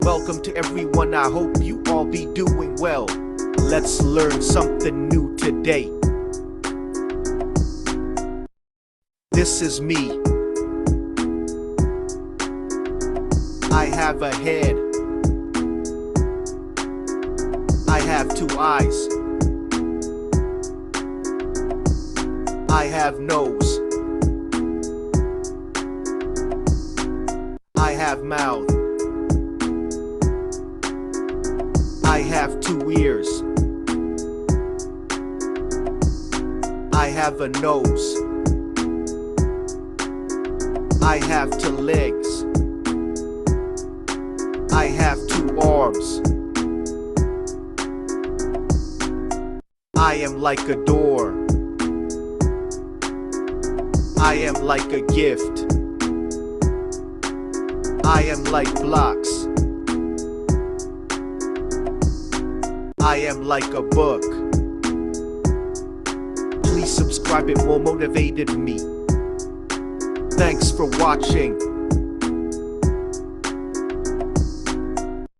Welcome to everyone, I hope you all be doing well. Let's learn something new today. This is me. I have a head. I have two eyes. I have nose. I have mouth. I have two ears. I have a nose. I have two legs. I have two arms. I am like a door. I am like a gift. I am like blocks. I am like a book. Please subscribe, it will motivate me. Thanks for watching.